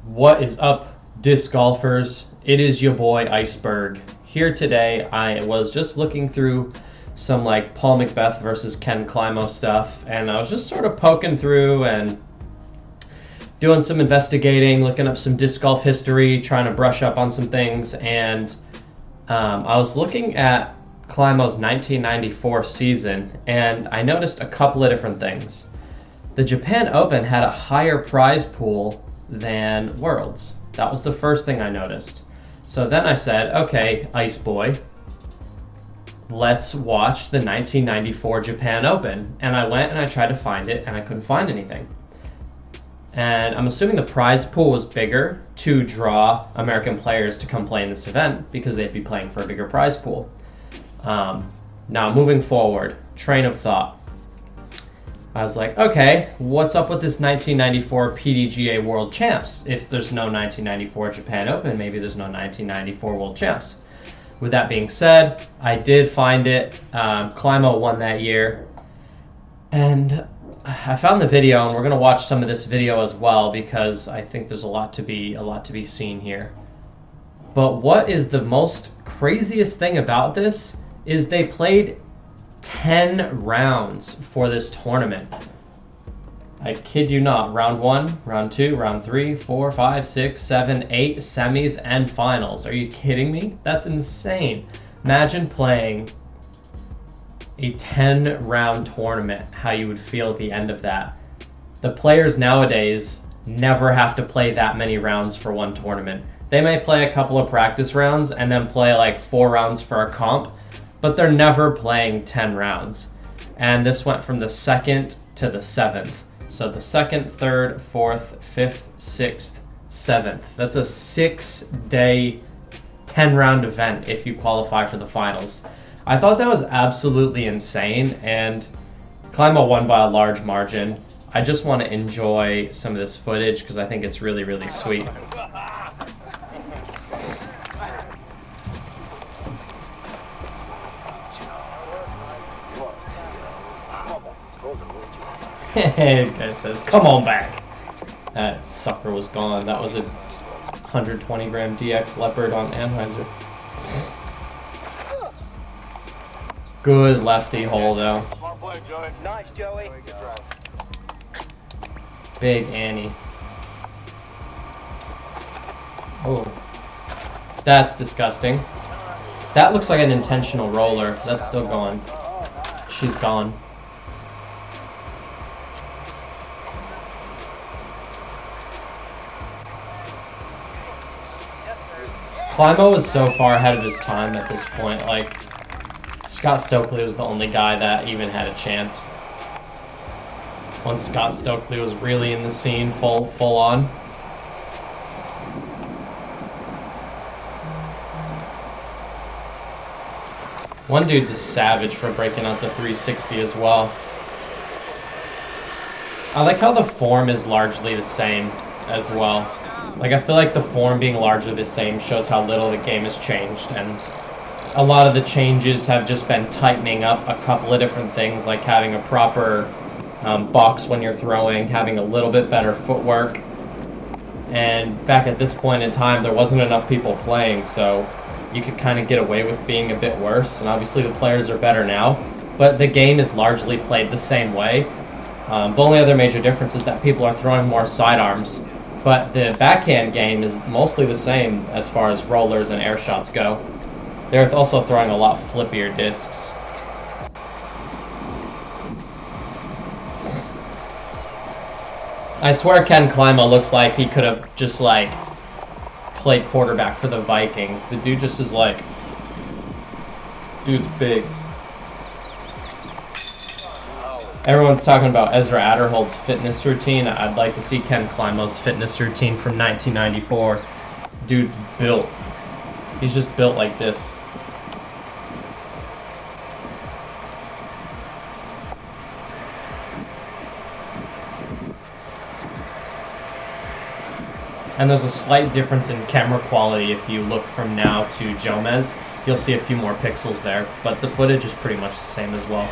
What is up, disc golfers? It is your boy Iceberg. Here today, I was just looking through some like Paul McBeth versus Ken Climo stuff, and I was just sort of poking through and doing some investigating, looking up some disc golf history, trying to brush up on some things, and I was looking at Climo's 1994 season, and I noticed a couple of different things. The Japan Open had a higher prize pool than Worlds. That was the first thing I noticed. So then I said, okay, Ice Boy, let's watch the 1994 Japan Open. And I went and I tried to find it, and I couldn't find anything. And I'm assuming the prize pool was bigger to draw American players to come play in this event because they'd be playing for a bigger prize pool. Now, moving forward, train of thought. I was like, okay, what's up with this 1994 PDGA World Champs? If there's no 1994 Japan Open, maybe there's no 1994 World Champs. With that being said, I did find it. Climo won that year. And I found the video, and we're going to watch some of this video as well because I think there's a lot to be seen here. But what is the most craziest thing about this is they played 10 rounds for this tournament. I kid you not. Round 1, round 2, round 3, 4, 5, 6, 7, 8 semis and finals. Are you kidding me? That's insane. Imagine playing a 10-round tournament, how you would feel at the end of that. The players nowadays never have to play that many rounds for one tournament. They may play a couple of practice rounds and then play like 4 rounds for a comp, but they're never playing 10 rounds. And this went from the 2nd to the 7th. So the 2nd, 3rd, 4th, 5th, 6th, 7th. That's a 6-day, 10-round event if you qualify for the finals. I thought that was absolutely insane, and Climo won by a large margin. I just want to enjoy some of this footage because I think it's really, really sweet. The guy says, come on back. That sucker was gone. That was a 120-gram DX Leopard on Anheuser. Good lefty hole, though. Nice, Joey. Big Annie. Oh. That's disgusting. That looks like an intentional roller. That's still going. She's gone. Climo is so far ahead of his time at this point. Like, Scott Stokely was the only guy that even had a chance. Once Scott Stokely was really in the scene, full on. One dude's a savage for breaking out the 360 as well. I like how the form is largely the same as well. Like, I feel like the form being largely the same shows how little the game has changed, and a lot of the changes have just been tightening up a couple of different things, like having a proper box when you're throwing, having a little bit better footwork. And back at this point in time, there wasn't enough people playing, so you could kind of get away with being a bit worse. And obviously the players are better now, but the game is largely played the same way. The only other major difference is that people are throwing more sidearms. But the backhand game is mostly the same as far as rollers and air shots go. They're also throwing a lot flippier discs. I swear Ken Climo looks like he could have just like played quarterback for the Vikings. The dude just is like, dude's big. Everyone's talking about Ezra Adderhold's fitness routine. I'd like to see Ken Climo's fitness routine from 1994. Dude's built. He's just built like this. And there's a slight difference in camera quality if you look from now to Jomez. You'll see a few more pixels there, but the footage is pretty much the same as well.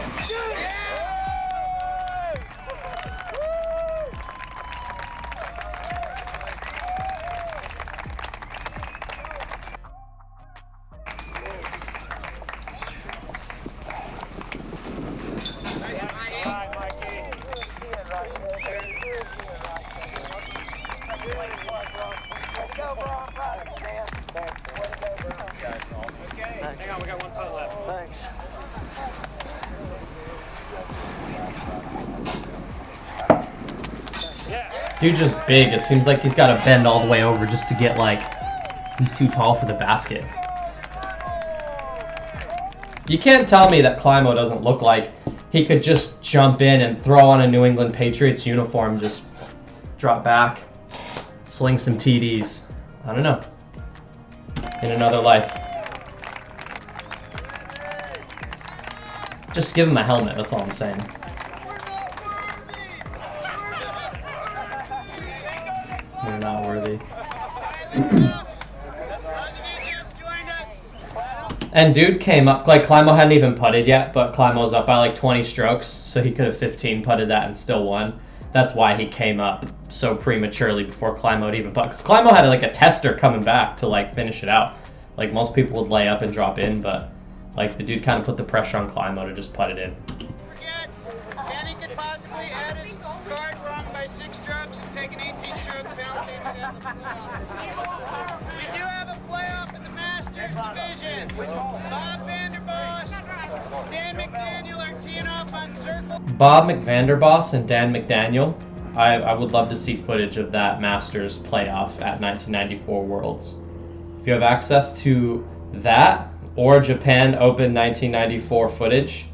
Dude just big. It seems like he's got to bend all the way over just to get, like, he's too tall for the basket. You can't tell me that Climo doesn't look like he could just jump in and throw on a New England Patriots uniform, just drop back, sling some TDs. I don't know. In another life. Just give him a helmet, that's all I'm saying. They're not worthy. And dude came up, like Climo hadn't even putted yet, but Climo's up by like 20 strokes, so he could have 15 putted that and still won. That's why he came up so prematurely before Climo had even put. Because Climo had like a tester coming back to like finish it out. Like most people would lay up and drop in, but like the dude kind of put the pressure on Climo to just put it in. Forget, Kenny could possibly add his card wrong by 6 strokes and take an 18-stroke penalty and get in the playoff. We do have a playoff in the Masters division. Bob Vanderboss, Dan McDaniel are teeing off on circle. Bob McVanderboss and Dan McDaniel. I would love to see footage of that Masters playoff at 1994 Worlds. If you have access to that or Japan Open 1994 footage,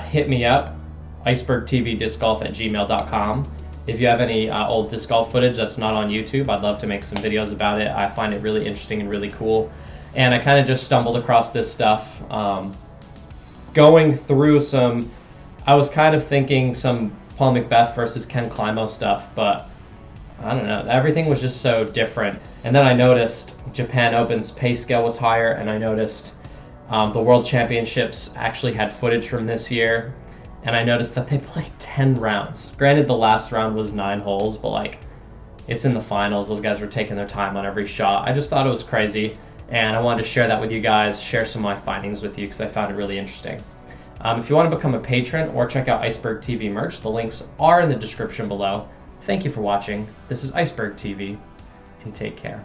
hit me up, icebergtvdiscgolf@gmail.com. If you have any old disc golf footage that's not on YouTube, I'd love to make some videos about it. I find it really interesting and really cool. And I kind of just stumbled across this stuff. Going through some, I was kind of thinking some Paul McBeth versus Ken Climo stuff, but I don't know. Everything was just so different. And then I noticed Japan Open's pay scale was higher, and I noticed the World Championships actually had footage from this year. And I noticed that they played 10 rounds. Granted, the last round was 9 holes, but like, it's in the finals. Those guys were taking their time on every shot. I just thought it was crazy, and I wanted to share that with you guys, share some of my findings with you because I found it really interesting. If you want to become a patron or check out Iceberg TV merch, the links are in the description below. Thank you for watching. This is Iceberg TV, and take care.